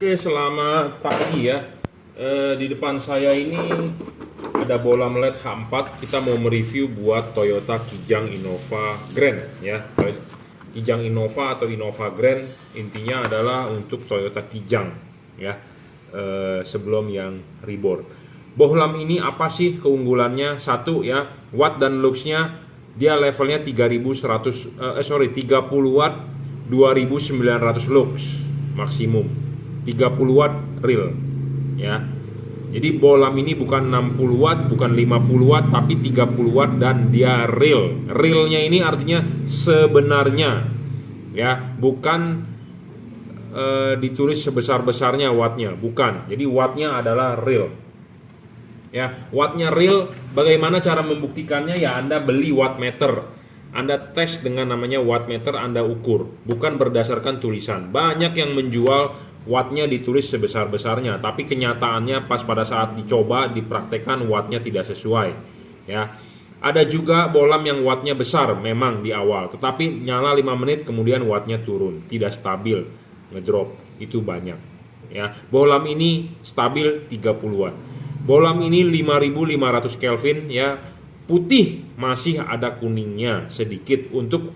Oke, selamat pagi ya. Di depan saya ini ada bolam LED H4. Kita mau mereview buat Toyota Kijang Innova Grand ya. Kijang Innova atau Innova Grand intinya adalah untuk Toyota Kijang ya. Sebelum yang Reborn. Bohlam ini apa sih keunggulannya? Satu ya, watt dan luxnya dia levelnya 30 watt 2900 lux maksimum, 30 watt real ya. Jadi bohlam ini bukan 60 watt, bukan 50 watt, tapi 30 watt dan dia real. Realnya ini artinya sebenarnya ya, bukan ditulis sebesar-besarnya wattnya, bukan. Jadi wattnya adalah real. Ya, wattnya real. Bagaimana cara membuktikannya? Ya, Anda beli wattmeter. Anda tes dengan namanya wattmeter, Anda ukur, bukan berdasarkan tulisan. Banyak yang menjual wattnya ditulis sebesar-besarnya, tapi kenyataannya pas pada saat dicoba, dipraktekkan wattnya tidak sesuai. Ya, ada juga bohlam yang wattnya besar memang di awal, tetapi nyala 5 menit kemudian wattnya turun, tidak stabil, ngedrop, itu banyak. Ya, bohlam ini stabil 30 watt. Bohlam ini 5500 Kelvin ya. Putih masih ada kuningnya sedikit untuk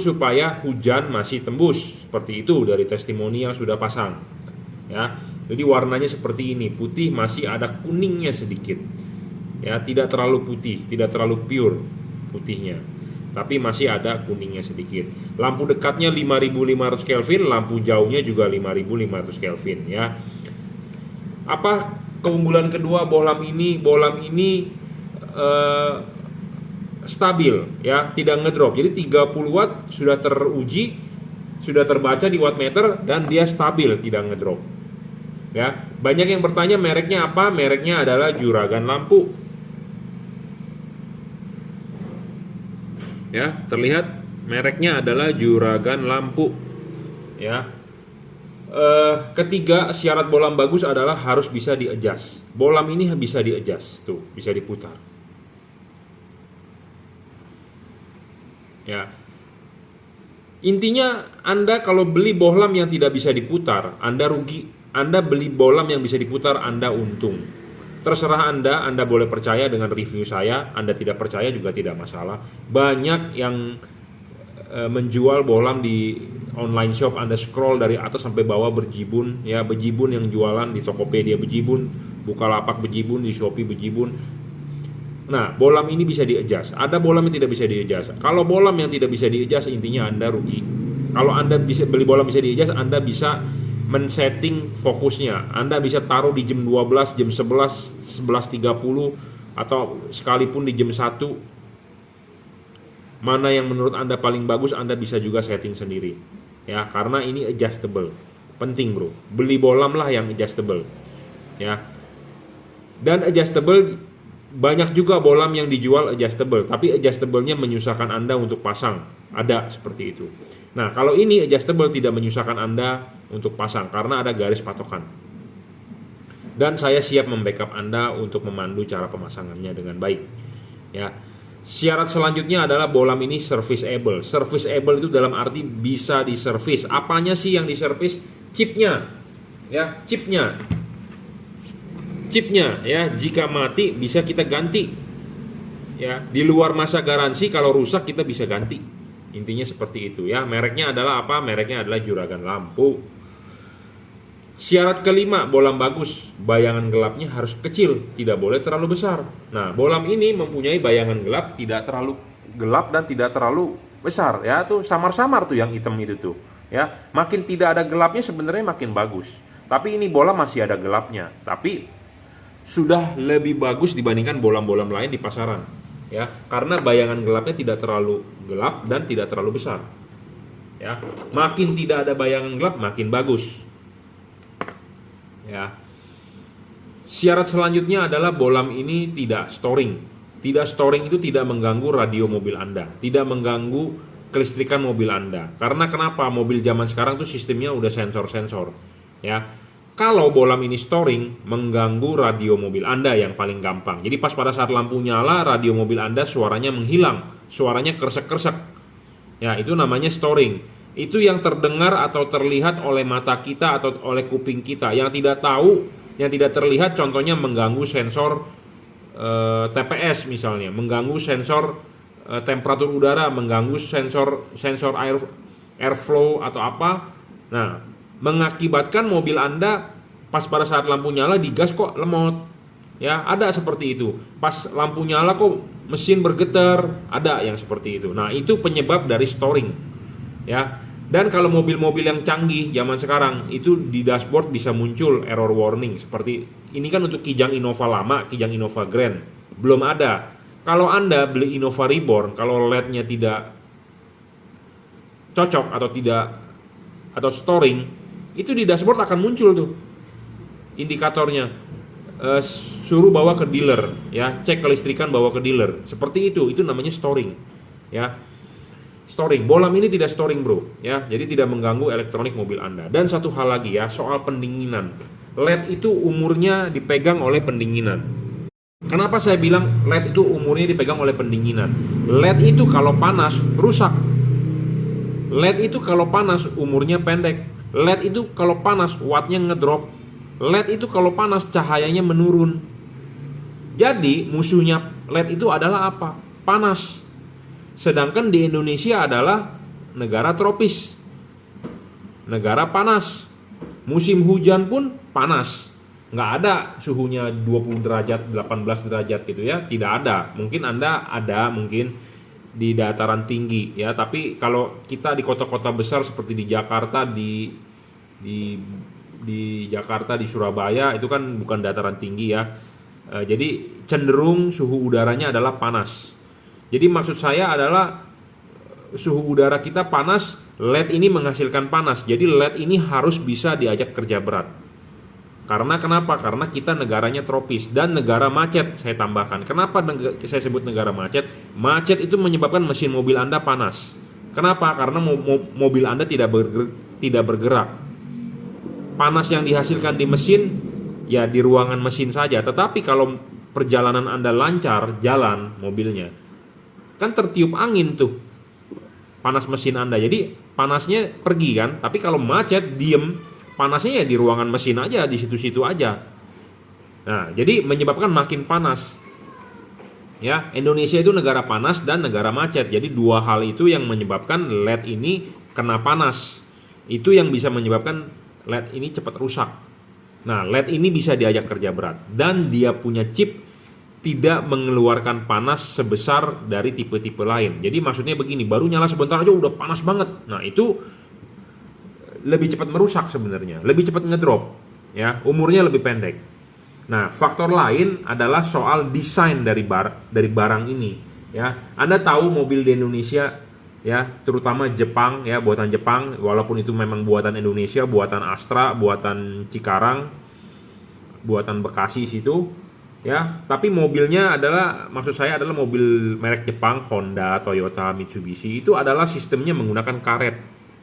supaya hujan masih tembus, seperti itu dari testimoni yang sudah pasang ya. Jadi warnanya seperti ini, putih masih ada kuningnya sedikit ya, tidak terlalu putih, tidak terlalu pure putihnya, tapi masih ada kuningnya sedikit. Lampu dekatnya 5500 Kelvin, lampu jauhnya juga 5500 Kelvin ya. Apa keunggulan kedua bohlam ini? Bohlam ini stabil ya, tidak ngedrop. Jadi 30 watt sudah teruji, sudah terbaca di wattmeter dan dia stabil, tidak ngedrop. Ya, banyak yang bertanya mereknya apa? Mereknya adalah Juragan Lampu. Ya, terlihat mereknya adalah Juragan Lampu. Ya. Ketiga syarat bohlam bagus adalah harus bisa di-adjust. Bohlam ini bisa di-adjust, tuh, bisa diputar. Ya. Intinya Anda kalau beli bohlam yang tidak bisa diputar, Anda rugi. Anda beli bohlam yang bisa diputar, Anda untung. Terserah Anda boleh percaya dengan review saya, Anda tidak percaya juga tidak masalah. Banyak yang menjual bohlam di online shop, Anda scroll dari atas sampai bawah berjibun ya, bejibun yang jualan di Tokopedia bejibun, Bukalapak bejibun, di Shopee bejibun. Nah, bohlam ini bisa di-adjust. Ada bohlam yang tidak bisa di-adjust. Kalau bohlam yang tidak bisa di-adjust, intinya Anda rugi. Kalau Anda bisa beli bohlam bisa di-adjust, Anda bisa men-setting fokusnya. Anda bisa taruh di jam 12, jam 11, 11.30 atau sekalipun di jam 1. Mana yang menurut Anda paling bagus, Anda bisa juga setting sendiri. Ya, karena ini adjustable. Penting, Bro. Beli bohlam lah yang adjustable. Ya. Dan adjustable, banyak juga bohlam yang dijual adjustable, tapi adjustable-nya menyusahkan Anda untuk pasang. Ada seperti itu. Nah, kalau ini adjustable tidak menyusahkan Anda untuk pasang karena ada garis patokan. Dan saya siap membackup Anda untuk memandu cara pemasangannya dengan baik. Ya. Syarat selanjutnya adalah bohlam ini serviceable. Serviceable itu dalam arti bisa diservis. Apanya sih yang diservis? Chipnya. Ya, chipnya ya, jika mati bisa kita ganti ya, di luar masa garansi. Kalau rusak kita bisa ganti, intinya seperti itu ya. Mereknya adalah apa? Mereknya adalah Juragan Lampu. Syarat kelima, bohlam bagus, bayangan gelapnya harus kecil, tidak boleh terlalu besar. Nah, bohlam ini mempunyai bayangan gelap, tidak terlalu gelap dan tidak terlalu besar ya, tuh samar-samar tuh yang hitam itu tuh ya. Makin tidak ada gelapnya sebenarnya makin bagus, tapi ini bohlam masih ada gelapnya, tapi sudah lebih bagus dibandingkan bohlam-bohlam lain di pasaran ya, karena bayangan gelapnya tidak terlalu gelap dan tidak terlalu besar ya. Makin tidak ada bayangan gelap makin bagus ya. Syarat selanjutnya adalah bohlam ini tidak storing. Tidak storing itu tidak mengganggu radio mobil Anda, tidak mengganggu kelistrikan mobil Anda. Karena kenapa? Mobil zaman sekarang tuh sistemnya udah sensor-sensor ya. Kalau bohlam ini storing, mengganggu radio mobil Anda yang paling gampang. Jadi pas pada saat lampu nyala, radio mobil Anda suaranya menghilang, suaranya kresek-kresek. Ya, itu namanya storing. Itu yang terdengar atau terlihat oleh mata kita atau oleh kuping kita. Yang tidak tahu, yang tidak terlihat contohnya mengganggu sensor TPS misalnya, mengganggu sensor temperatur udara, mengganggu sensor airflow atau apa. Nah, mengakibatkan mobil Anda pas pada saat lampu nyala digas kok lemot. Ya, ada seperti itu. Pas lampu nyala kok mesin bergetar, ada yang seperti itu. Nah, itu penyebab dari storing. Ya. Dan kalau mobil-mobil yang canggih zaman sekarang itu di dashboard bisa muncul error warning seperti ini kan untuk Kijang Innova lama, Kijang Innova Grand belum ada. Kalau Anda beli Innova Reborn, kalau LED-nya tidak cocok atau storing, itu di dashboard akan muncul tuh indikatornya. Suruh bawa ke dealer, ya, cek kelistrikan bawa ke dealer. Seperti itu namanya storing, ya. Storing, bolam ini tidak storing bro, ya, jadi tidak mengganggu elektronik mobil Anda. Dan satu hal lagi ya, soal pendinginan. LED itu umurnya dipegang oleh pendinginan. Kenapa saya bilang LED itu umurnya dipegang oleh pendinginan? LED itu kalau panas rusak. LED itu kalau panas umurnya pendek. LED itu kalau panas wattnya ngedrop. LED itu kalau panas cahayanya menurun. Jadi musuhnya LED itu adalah apa? Panas. Sedangkan di Indonesia adalah negara tropis, negara panas. Musim hujan pun panas. Nggak ada suhunya 20 derajat, 18 derajat gitu ya. Tidak ada. Mungkin Anda ada mungkin di dataran tinggi ya. Tapi kalau kita di kota-kota besar seperti di Jakarta, di Jakarta, di Surabaya itu kan bukan dataran tinggi ya. Jadi cenderung suhu udaranya adalah panas. Jadi maksud saya adalah suhu udara kita panas, LED ini menghasilkan panas. Jadi LED ini harus bisa diajak kerja berat. Karena kenapa? Karena kita negaranya tropis dan negara macet, saya tambahkan. Kenapa saya sebut negara macet? Macet itu menyebabkan mesin mobil Anda panas. Kenapa? Karena mobil Anda tidak bergerak. Panas yang dihasilkan di mesin ya di ruangan mesin saja. Tetapi kalau perjalanan Anda lancar, jalan mobilnya, kan tertiup angin tuh panas mesin Anda, jadi panasnya pergi kan. Tapi kalau macet diem, panasnya ya di ruangan mesin aja, di situ-situ aja. Nah, jadi menyebabkan makin panas. Ya, Indonesia itu negara panas dan negara macet. Jadi dua hal itu yang menyebabkan LED ini kena panas. Itu yang bisa menyebabkan LED ini cepat rusak. Nah, LED ini bisa diajak kerja berat dan dia punya chip tidak mengeluarkan panas sebesar dari tipe-tipe lain. Jadi maksudnya begini, baru nyala sebentar aja udah panas banget. Nah, itu lebih cepat merusak sebenarnya, lebih cepat ngedrop, ya, umurnya lebih pendek. Nah, faktor lain adalah soal desain dari barang ini, ya. Anda tahu mobil di Indonesia, ya, terutama Jepang, ya, buatan Jepang, walaupun itu memang buatan Indonesia, buatan Astra, buatan Cikarang, buatan Bekasi situ. Ya, tapi mobilnya adalah, maksud saya adalah mobil merek Jepang, Honda, Toyota, Mitsubishi. Itu adalah sistemnya menggunakan karet,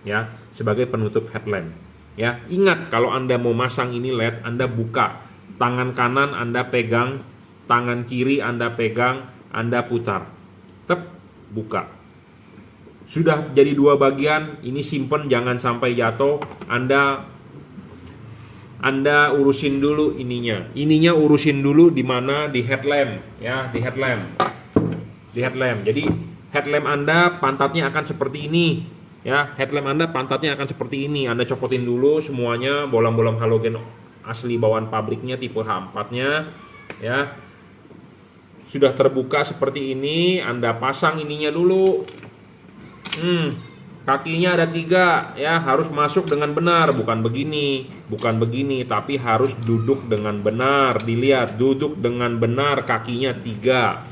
ya, sebagai penutup headlamp. Ya, ingat kalau Anda mau masang ini LED, Anda buka, tangan kanan Anda pegang, tangan kiri Anda pegang, Anda putar, buka. Sudah jadi dua bagian, ini simpen jangan sampai jatuh. Anda urusin dulu ininya urusin dulu di mana, di headlamp, ya, di headlamp. Jadi headlamp Anda pantatnya akan seperti ini, ya, headlamp Anda pantatnya akan seperti ini. Anda copotin dulu semuanya, bolam-bolam halogen asli bawaan pabriknya tipe H4-nya, ya. Sudah terbuka seperti ini, Anda pasang ininya dulu. Kakinya ada 3, ya, harus masuk dengan benar, bukan begini, tapi harus duduk dengan benar. Dilihat, duduk dengan benar, kakinya 3.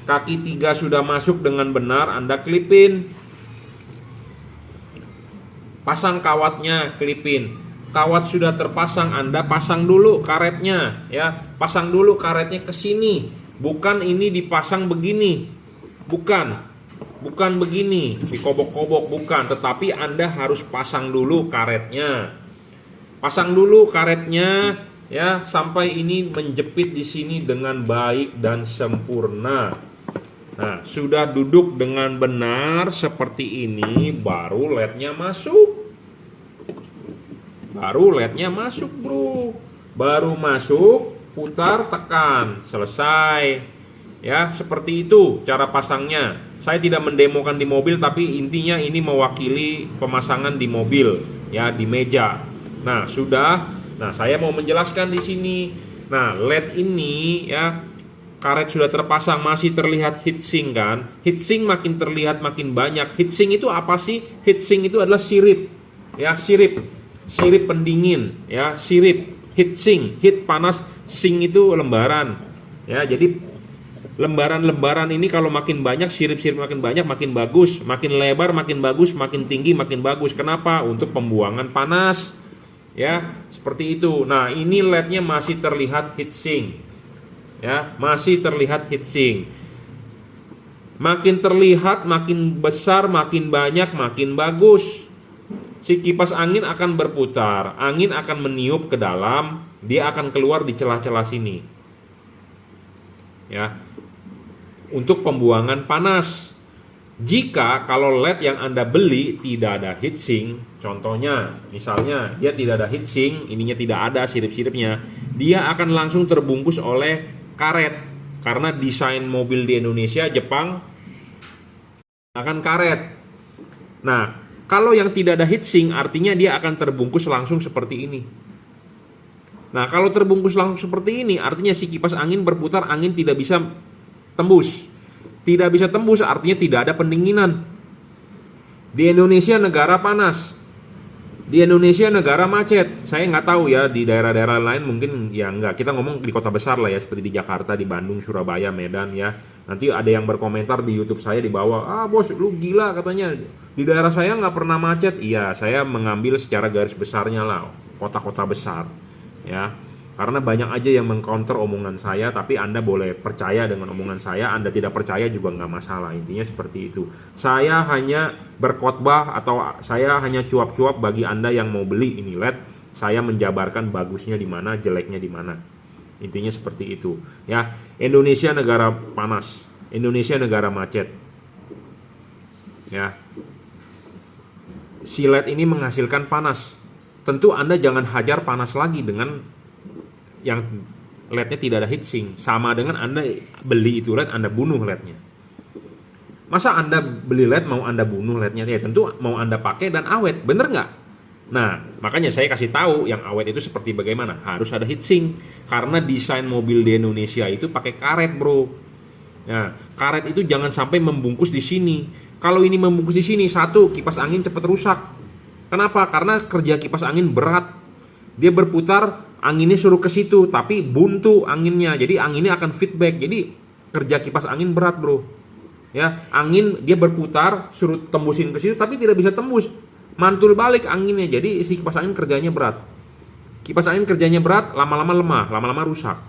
Kaki 3 sudah masuk dengan benar, Anda klipin. Pasang kawatnya, klipin. Kawat sudah terpasang, Anda pasang dulu karetnya, ya. Pasang dulu karetnya ke sini. Bukan ini dipasang begini. Bukan begini, dikobok-kobok, bukan, tetapi Anda harus pasang dulu karetnya. Pasang dulu karetnya, ya, sampai ini menjepit di sini dengan baik dan sempurna. Nah, sudah duduk dengan benar seperti ini, baru LED-nya masuk. Baru LED-nya masuk, bro. Baru masuk, putar, tekan, selesai. Ya, seperti itu cara pasangnya. Saya tidak mendemokan di mobil, tapi intinya ini mewakili pemasangan di mobil, ya, di meja. Nah, sudah. Nah, saya mau menjelaskan di sini. Nah, LED ini, ya, karet sudah terpasang, masih terlihat heatsink kan. Heatsink makin terlihat makin banyak. Heatsink itu apa sih? Heatsink itu adalah sirip. Ya, sirip pendingin, ya, sirip. Heatsink, heat panas, sink itu lembaran. Ya, jadi lembaran-lembaran ini kalau makin banyak, sirip-sirip makin banyak, makin bagus. Makin lebar makin bagus, makin tinggi makin bagus. Kenapa? Untuk pembuangan panas. Ya, seperti itu. Nah, ini LED-nya masih terlihat heatsink. Ya, masih terlihat heatsink. Makin terlihat, makin besar, makin banyak, makin bagus. Si kipas angin akan berputar, angin akan meniup ke dalam, dia akan keluar di celah-celah sini. Ya. Untuk pembuangan panas. Jika kalau LED yang Anda beli tidak ada heatsink, contohnya misalnya dia tidak ada heatsink, ininya tidak ada sirip-siripnya, dia akan langsung terbungkus oleh karet. Karena desain mobil di Indonesia, Jepang akan karet. Nah, kalau yang tidak ada heatsink artinya dia akan terbungkus langsung seperti ini. Nah, kalau terbungkus langsung seperti ini artinya si kipas angin berputar, angin tidak bisa tembus. Tidak bisa tembus artinya tidak ada pendinginan. Di Indonesia negara panas. Di Indonesia negara macet. Saya nggak tahu ya di daerah-daerah lain mungkin ya nggak. Kita ngomong di kota besar lah ya, seperti di Jakarta, di Bandung, Surabaya, Medan ya. Nanti ada yang berkomentar di YouTube saya di bawah, bos lu gila katanya. Di daerah saya nggak pernah macet. Iya, saya mengambil secara garis besarnya lah kota-kota besar ya. Karena banyak aja yang mengcounter omongan saya, tapi Anda boleh percaya dengan omongan saya, Anda tidak percaya juga nggak masalah. Intinya seperti itu. Saya hanya berkhotbah atau saya hanya cuap-cuap bagi Anda yang mau beli ini LED. Saya menjabarkan bagusnya di mana, jeleknya di mana. Intinya seperti itu. Ya, Indonesia negara panas, Indonesia negara macet. Ya, si LED ini menghasilkan panas. Tentu Anda jangan hajar panas lagi dengan yang LED-nya tidak ada heatsink. Sama dengan Anda beli itu LED, Anda bunuh LED-nya. Masa Anda beli LED mau Anda bunuh LED-nya? Ya tentu mau Anda pakai dan awet, bener nggak? Nah, makanya saya kasih tahu yang awet itu seperti bagaimana. Harus ada heatsink. Karena desain mobil di Indonesia itu pakai karet, bro. Nah, karet itu jangan sampai membungkus di sini. Kalau ini membungkus di sini, satu, kipas angin cepat rusak. Kenapa? Karena kerja kipas angin berat. Dia berputar, anginnya suruh ke situ, tapi buntu anginnya. Jadi anginnya akan feedback. Jadi kerja kipas angin berat, bro. Ya, angin dia berputar, suruh tembusin ke situ, tapi tidak bisa tembus. Mantul balik anginnya. Jadi si kipas angin kerjanya berat. Kipas angin kerjanya berat, lama-lama lemah, lama-lama rusak.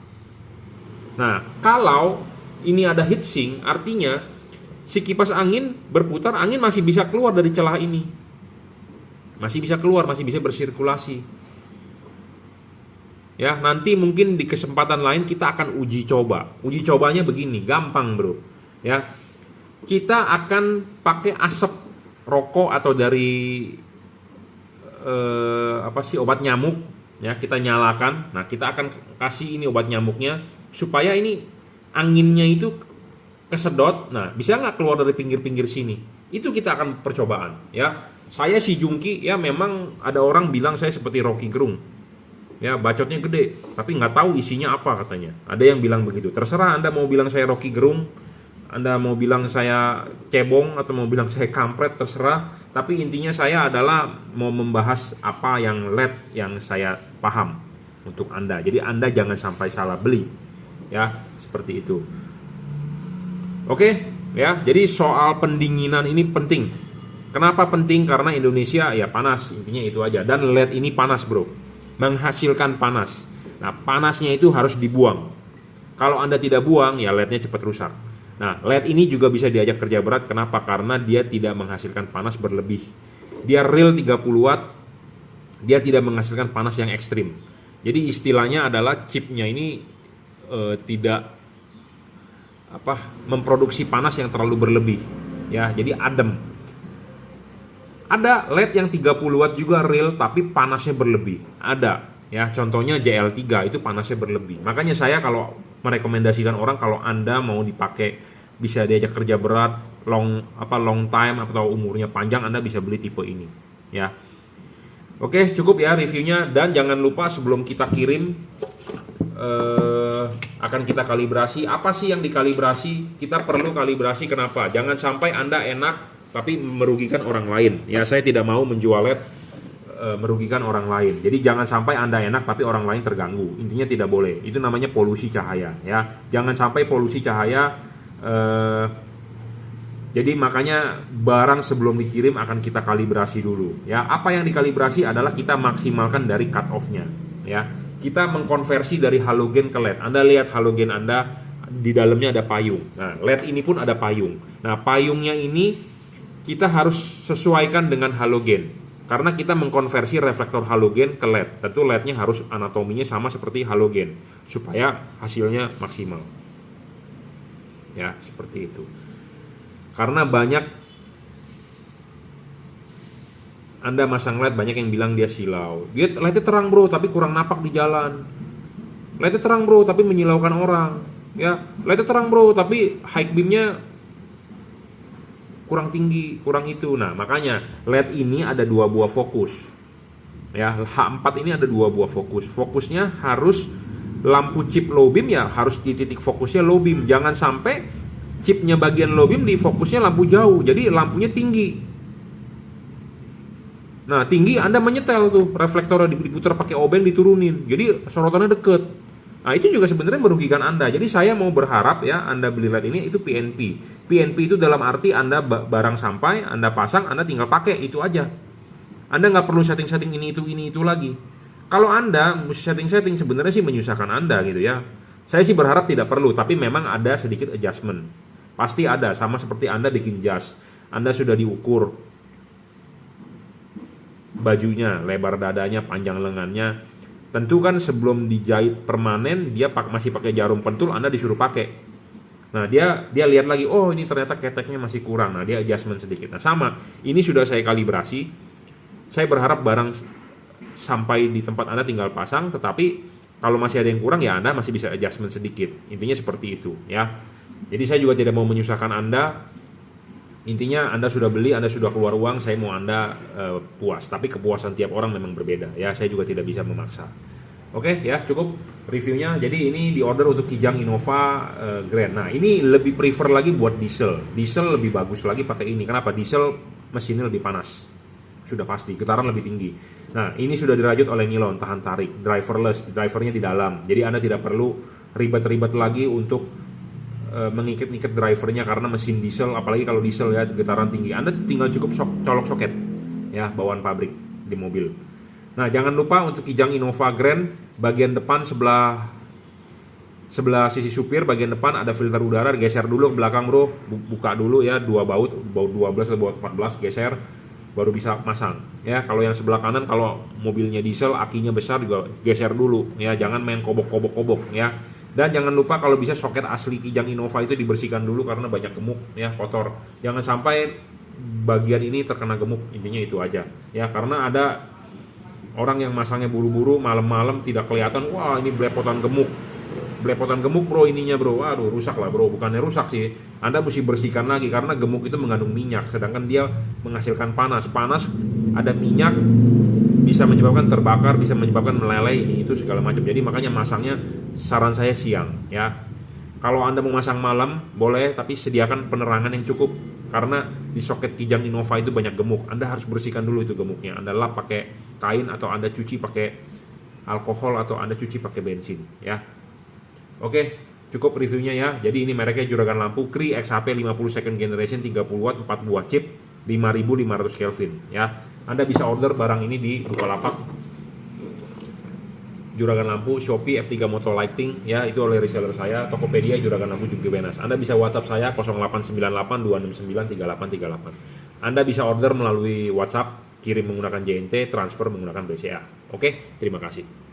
Nah, kalau ini ada heatsink, artinya si kipas angin berputar, angin masih bisa keluar dari celah ini. Masih bisa keluar, masih bisa bersirkulasi. Ya, nanti mungkin di kesempatan lain kita akan uji coba. Uji cobanya begini, gampang, bro. Ya, kita akan pakai asap rokok atau dari obat nyamuk. Ya, kita nyalakan. Nah, kita akan kasih ini obat nyamuknya supaya ini anginnya itu kesedot. Nah, bisa nggak keluar dari pinggir-pinggir sini? Itu kita akan percobaan. Ya, saya si Jungki. Ya, memang ada orang bilang saya seperti Rocky Gerung. Ya, bacotnya gede, tapi nggak tahu isinya apa katanya. Ada yang bilang begitu. Terserah Anda mau bilang saya Rocky Gerung, Anda mau bilang saya cebong, atau mau bilang saya kampret, terserah. Tapi intinya saya adalah mau membahas apa yang LED yang saya paham untuk Anda. Jadi Anda jangan sampai salah beli. Ya, seperti itu. Oke, ya. Jadi soal pendinginan ini penting. Kenapa penting? Karena Indonesia ya panas, intinya itu aja. Dan LED ini panas, bro. Menghasilkan panas. Nah, panasnya itu harus dibuang. Kalau Anda tidak buang, ya LED-nya cepat rusak. Nah, LED ini juga bisa diajak kerja berat. Kenapa? Karena dia tidak menghasilkan panas berlebih. Dia real 30 watt. Dia tidak menghasilkan panas yang ekstrim. Jadi istilahnya adalah chipnya ini tidak memproduksi panas yang terlalu berlebih ya, jadi adem. Ada LED yang 30 watt juga real tapi panasnya berlebih, ada ya, contohnya JL3 itu panasnya berlebih. Makanya saya kalau merekomendasikan orang, kalau Anda mau dipakai, bisa diajak kerja berat, long time atau umurnya panjang, Anda bisa beli tipe ini ya. Oke, cukup ya reviewnya, dan jangan lupa sebelum kita kirim akan kita kalibrasi. Apa sih yang dikalibrasi? Kita perlu kalibrasi, kenapa? Jangan sampai Anda enak tapi merugikan orang lain ya. Saya tidak mau menjual LED merugikan orang lain. Jadi jangan sampai Anda enak tapi orang lain terganggu. Intinya tidak boleh. Itu namanya polusi cahaya ya. Jangan sampai polusi cahaya. Jadi makanya barang sebelum dikirim akan kita kalibrasi dulu ya. Apa yang dikalibrasi adalah kita maksimalkan dari cut off-nya ya. Kita mengkonversi dari halogen ke LED. Anda lihat halogen Anda di dalamnya ada payung. Nah, LED ini pun ada payung. Nah, payungnya ini kita harus sesuaikan dengan halogen, karena kita mengkonversi reflektor halogen ke LED. Tentu LED-nya harus anatominya sama seperti halogen supaya hasilnya maksimal ya, seperti itu. Karena banyak Anda masang LED, banyak yang bilang dia silau. Dia LED-nya terang bro tapi kurang napak di jalan. LED-nya terang bro tapi menyilaukan orang ya. LED-nya terang bro tapi high beam-nya kurang tinggi, kurang itu. Nah, makanya LED ini ada 2 buah fokus ya. H4 ini ada 2 buah fokus. Fokusnya harus lampu chip low beam ya, harus di titik fokusnya low beam. Jangan sampai chipnya bagian low beam di fokusnya lampu jauh, jadi lampunya tinggi. Nah, tinggi Anda menyetel tuh, reflektornya diputar pakai obeng diturunin, jadi sorotannya deket. Nah, itu juga sebenarnya merugikan Anda. Jadi saya mau berharap ya, Anda beli LED ini itu PNP. PNP itu dalam arti Anda barang sampai, Anda pasang, Anda tinggal pakai, itu aja. Anda nggak perlu setting-setting ini itu lagi. Kalau Anda mesti setting-setting, sebenarnya sih menyusahkan Anda gitu ya. Saya sih berharap tidak perlu, tapi memang ada sedikit adjustment. Pasti ada, sama seperti Anda bikin jas. Anda sudah diukur bajunya, lebar dadanya, panjang lengannya. Tentu kan sebelum dijahit permanen dia masih pakai jarum pentul, Anda disuruh pakai. Nah, dia lihat lagi, oh ini ternyata keteknya masih kurang. Nah, dia adjustment sedikit. Nah, sama, ini sudah saya kalibrasi. Saya berharap barang sampai di tempat Anda tinggal pasang, tetapi kalau masih ada yang kurang ya Anda masih bisa adjustment sedikit. Intinya seperti itu ya. Jadi saya juga tidak mau menyusahkan Anda. Intinya Anda sudah beli, Anda sudah keluar uang, saya mau Anda puas. Tapi kepuasan tiap orang memang berbeda ya, saya juga tidak bisa memaksa. Oke ya, cukup reviewnya. Jadi ini di order untuk Kijang Innova Grand. Nah, ini lebih prefer lagi buat diesel. Diesel lebih bagus lagi pakai ini. Kenapa? Diesel mesinnya lebih panas. Sudah pasti, getaran lebih tinggi. Nah, ini sudah dirajut oleh nilon, tahan tarik, driverless, drivernya di dalam. Jadi Anda tidak perlu ribet-ribet lagi untuk mengikat-ikat drivernya, karena mesin diesel, apalagi kalau diesel ya, getaran tinggi. Anda tinggal cukup colok soket ya, bawaan pabrik di mobil. Nah, jangan lupa untuk Kijang Innova Grand, bagian depan sebelah sisi supir, bagian depan ada filter udara, geser dulu ke belakang bro, buka dulu ya, 2 baut 12 atau baut 14, geser baru bisa masang ya. Kalau yang sebelah kanan, kalau mobilnya diesel akinya besar juga geser dulu ya, jangan main kobok ya. Dan jangan lupa kalau bisa soket asli Kijang Innova itu dibersihkan dulu karena banyak gemuk ya, kotor. Jangan sampai bagian ini terkena gemuk, intinya itu aja ya. Karena ada orang yang masangnya buru-buru, malam-malam tidak kelihatan, wah ini belepotan gemuk bro ininya bro. Waduh, rusak lah bro. Bukannya rusak sih, Anda mesti bersihkan lagi karena gemuk itu mengandung minyak, sedangkan dia menghasilkan panas ada minyak, bisa menyebabkan terbakar, bisa menyebabkan meleleh, ini itu segala macam. Jadi makanya masangnya saran saya siang ya. Kalau Anda mau masang malam boleh, tapi sediakan penerangan yang cukup, karena di soket Kijang Innova itu banyak gemuk. Anda harus bersihkan dulu itu gemuknya. Anda lap pakai kain, atau Anda cuci pakai alkohol, atau Anda cuci pakai bensin ya. Oke, cukup reviewnya ya. Jadi ini mereknya Juragan Lampu Cree XHP 50 second generation 30 watt 4 buah chip 5500 Kelvin ya. Anda bisa order barang ini di Bukalapak, Juragan Lampu, Shopee, F3 Motor Lighting ya, itu oleh reseller saya, Tokopedia, Juragan Lampu juga Benas. Anda bisa WhatsApp saya 0898 269 3838. Anda bisa order melalui WhatsApp, kirim menggunakan JNT, transfer menggunakan BCA. Oke, terima kasih.